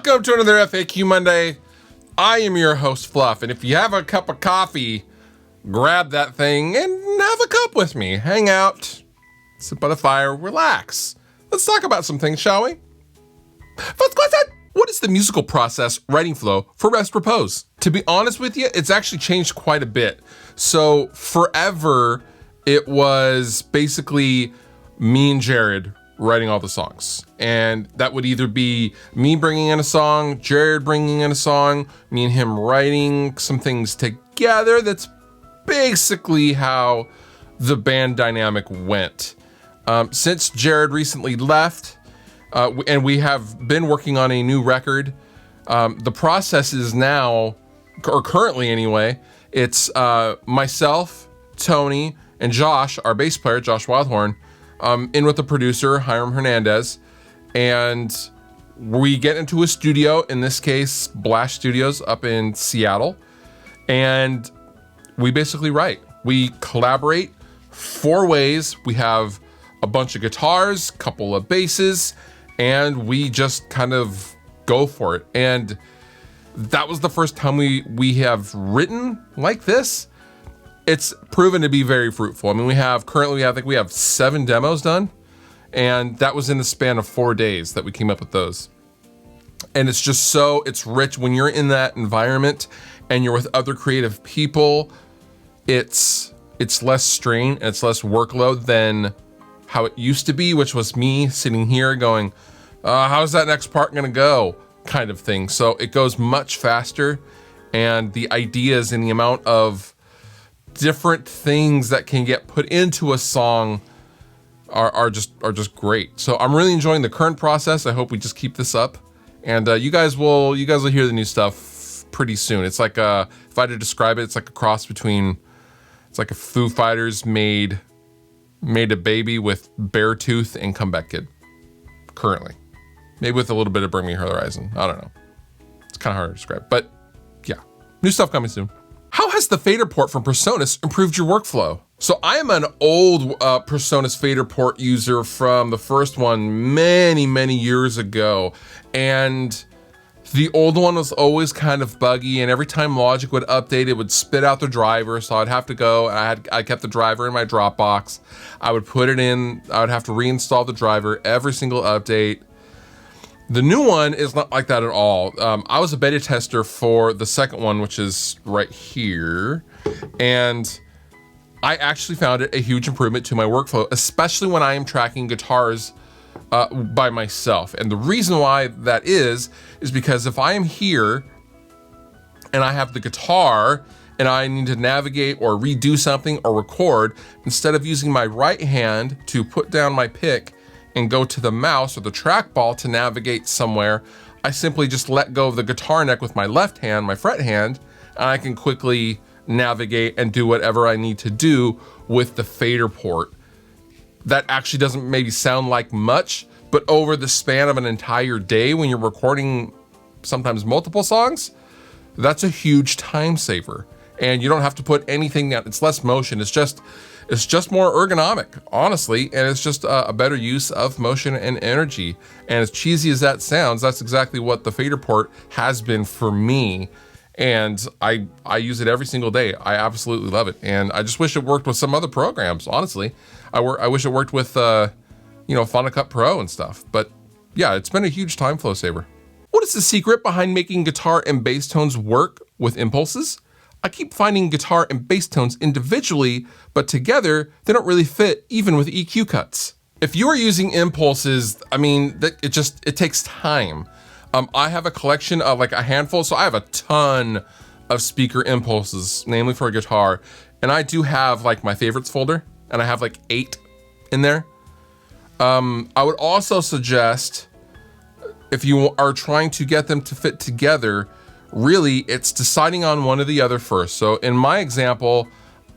Welcome to another FAQ Monday. I am your host, Fluff, and if you have a cup of coffee, grab that thing and have a cup with me. Hang out, sit by the fire, relax. Let's talk about some things, shall we? First question. What is the musical process, writing flow for Rest Repose? To be honest with you, it's actually changed quite a bit. So forever, it was basically me and Jared writing all the songs. And that would either be me bringing in a song, Jared bringing in a song, me and him writing some things together. That's basically how the band dynamic went. Since Jared recently left, and we have been working on a new record, the process is now, or currently anyway, it's myself, Tony, and Josh, our bass player, Josh Wildhorn, in with the producer, Hiram Hernandez, and we get into a studio, in this case, Blash Studios up in Seattle, and we basically write. We collaborate 4 ways. We have a bunch of guitars, couple of basses, and we just kind of go for it. And that was the first time we have written like this. It's proven to be very fruitful. I mean, we have 7 demos done, and that was in the span of 4 days that we came up with those. And it's just it's rich when you're in that environment and you're with other creative people. It's less strain and it's less workload than how it used to be, which was me sitting here going, how's that next part gonna go? Kind of thing. So it goes much faster, and the ideas and the amount of different things that can get put into a song are just great. So I'm really enjoying the current process. I hope we just keep this up, and you guys will hear the new stuff pretty soon. It's like if I had to describe it, it's like a cross between, it's like a Foo Fighters made a baby with Beartooth and Comeback Kid. Currently, maybe with a little bit of Bring Me Horizon. I don't know. It's kind of hard to describe, but yeah, new stuff coming soon. How has the Faderport from Presonus improved your workflow? So I am an old Presonus Faderport user from the first one many years ago. And the old one was always kind of buggy, and every time Logic would update, it would spit out the driver. So I'd have to go, and I kept the driver in my Dropbox. I would put it in, I would have to reinstall the driver every single update. The new one is not like that at all. I was a beta tester for the second one, which is right here, and I actually found it a huge improvement to my workflow, especially when I am tracking guitars by myself. And the reason why that is because if I am here and I have the guitar and I need to navigate or redo something or record, instead of using my right hand to put down my pick and go to the mouse or the trackball to navigate somewhere, I simply just let go of the guitar neck with my left hand, my fret hand, and I can quickly navigate and do whatever I need to do with the Faderport. That actually doesn't maybe sound like much, but over the span of an entire day when you're recording sometimes multiple songs, that's a huge time saver. And you don't have to put anything down. It's less motion. It's just more ergonomic, honestly, and it's just a better use of motion and energy. And as cheesy as that sounds, that's exactly what the Faderport has been for me. And I use it every single day. I absolutely love it. And I just wish it worked with some other programs, honestly. I wish it worked with, Final Cut Pro and stuff. But yeah, it's been a huge time flow saver. What is the secret behind making guitar and bass tones work with impulses? I keep finding guitar and bass tones individually, but together, they don't really fit even with EQ cuts. If you are using impulses, I mean, it takes time. I have a collection of like a handful, so I have a ton of speaker impulses, namely for a guitar. And I do have like my favorites folder, and I have like 8 in there. I would also suggest, if you are trying to get them to fit together, really, it's deciding on one or the other first. So in my example,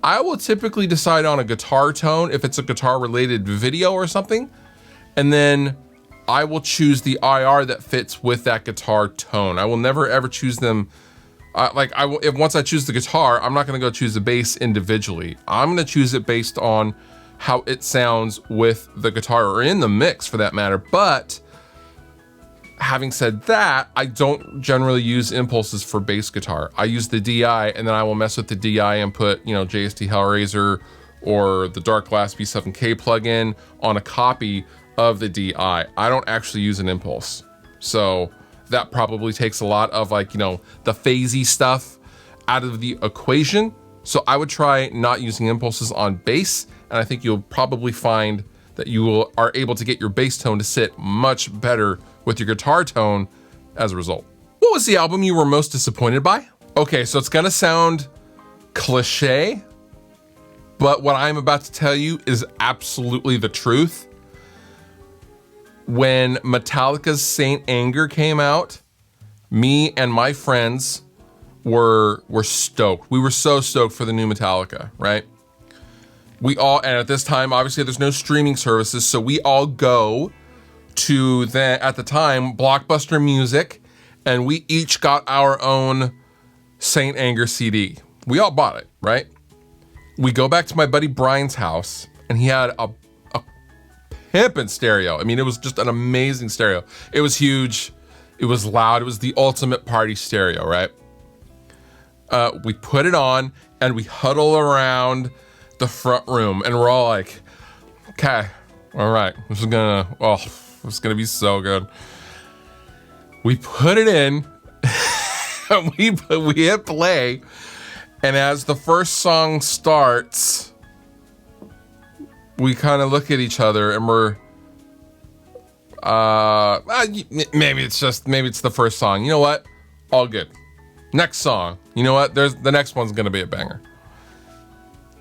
I will typically decide on a guitar tone if it's a guitar related video or something. And then I will choose the IR that fits with that guitar tone. I will never ever choose them. Once I choose the guitar, I'm not gonna go choose the bass individually. I'm gonna choose it based on how it sounds with the guitar, or in the mix for that matter. But Having said that, I don't generally use impulses for bass guitar. I use the DI, and then I will mess with the DI and put, you know, JST Hellraiser or the Dark Glass B7K plugin on a copy of the DI. I don't actually use an impulse. So that probably takes a lot of, like, you know, the phasey stuff out of the equation. So I would try not using impulses on bass, and I think you'll probably find that you are able to get your bass tone to sit much better with your guitar tone as a result. What was the album you were most disappointed by? Okay, so it's gonna sound cliche, but what I'm about to tell you is absolutely the truth. When Metallica's Saint Anger came out, me and my friends were stoked. We were so stoked for the new Metallica, right? We all, and at this time, obviously there's no streaming services, so we all go to at the time, Blockbuster Music, and we each got our own Saint Anger CD. We all bought it, right? We go back to my buddy Brian's house, and he had a pimpin' stereo. I mean, it was just an amazing stereo. It was huge, it was loud, it was the ultimate party stereo, right? We put it on, and we huddle around the front room, and we're all like, okay, all right, this is gonna be so good. We put it in, we hit play, and as the first song starts, we kind of look at each other and we're, maybe it's the first song. You know what? All good. Next song. You know what? The next one's gonna be a banger.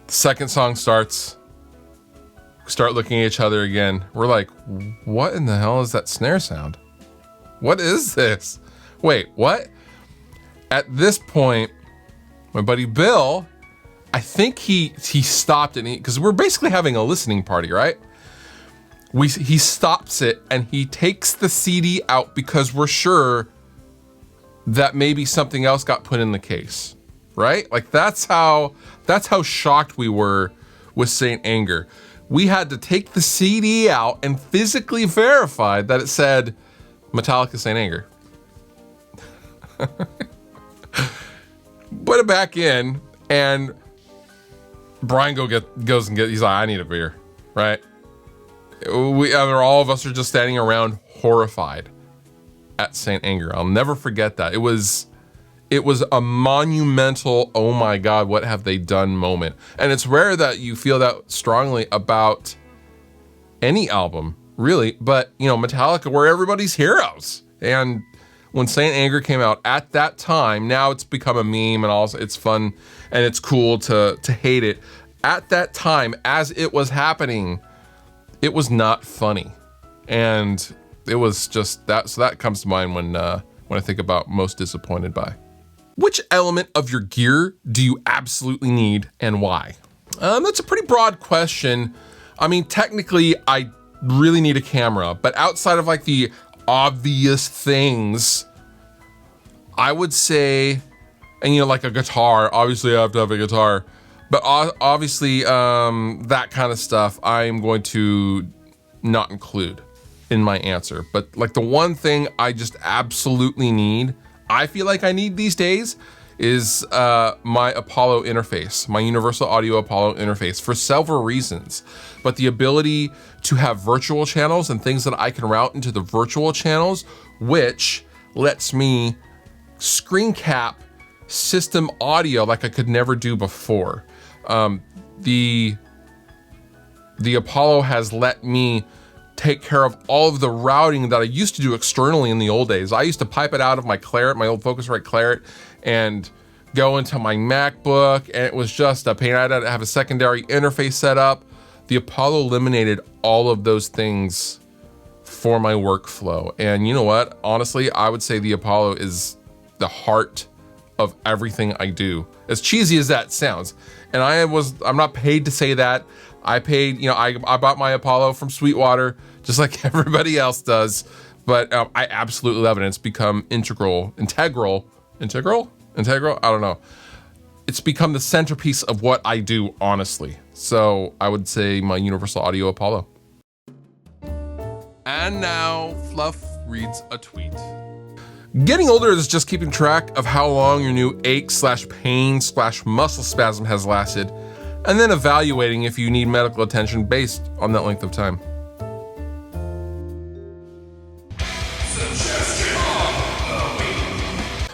The second song starts. We start looking at each other again. We're like, what in the hell is that snare sound? What is this? Wait, what? At this point, my buddy Bill, I think he stopped it, because we're basically having a listening party, right? He stops it and he takes the CD out because we're sure that maybe something else got put in the case, right? Like that's how shocked we were with Saint Anger. We had to take the CD out and physically verify that it said Metallica Saint Anger. Put it back in, and Brian goes and get. He's like, I need a beer, right? All of us are just standing around horrified at Saint Anger. I'll never forget that. It was a monumental, oh my God, what have they done moment. And it's rare that you feel that strongly about any album, really. But, you know, Metallica, we're everybody's heroes. And when Saint Anger came out at that time, now it's become a meme and also it's fun and it's cool to hate it. At that time, as it was happening, it was not funny. And it was just that. So that comes to mind when I think about most disappointed by. Which element of your gear do you absolutely need and why? That's a pretty broad question. I mean, technically, I really need a camera, but outside of like the obvious things, I would say, and you know, like a guitar, obviously I have to have a guitar, but obviously that kind of stuff I'm going to not include in my answer. But like the one thing I just absolutely need, I feel like I need these days, is my Apollo interface, my Universal Audio Apollo interface, for several reasons. But the ability to have virtual channels and things that I can route into the virtual channels, which lets me screen cap system audio like I could never do before. The Apollo has let me take care of all of the routing that I used to do externally in the old days. I used to pipe it out of my Claret, my old Focusrite Claret, and go into my MacBook, and it was just a pain. I had to have a secondary interface set up. The Apollo eliminated all of those things for my workflow. And you know what? Honestly, I would say the Apollo is the heart of everything I do. As cheesy as that sounds. And I'm not paid to say that. I paid, you know, I bought my Apollo from Sweetwater, just like everybody else does. But I absolutely love it. And it's become integral. I don't know. It's become the centerpiece of what I do, honestly. So I would say my Universal Audio Apollo. And now, Fluff reads a tweet. Getting older is just keeping track of how long your new ache/pain/muscle spasm has lasted, and then evaluating if you need medical attention based on that length of time.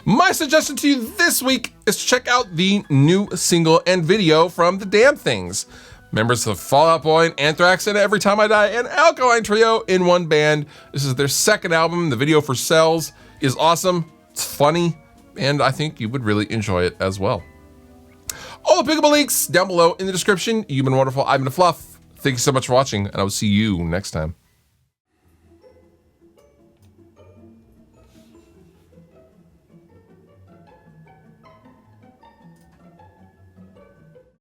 My suggestion to you this week is to check out the new single and video from The Damn Things. Members of Fall Out Boy and Anthrax and Every Time I Die and Alkaline Trio in one band. This is their second album. The video for Cells is awesome, it's funny, and I think you would really enjoy it as well. All the pickable links down below in the description. You've been wonderful. I've been Fluff. Thank you so much for watching, and I will see you next time.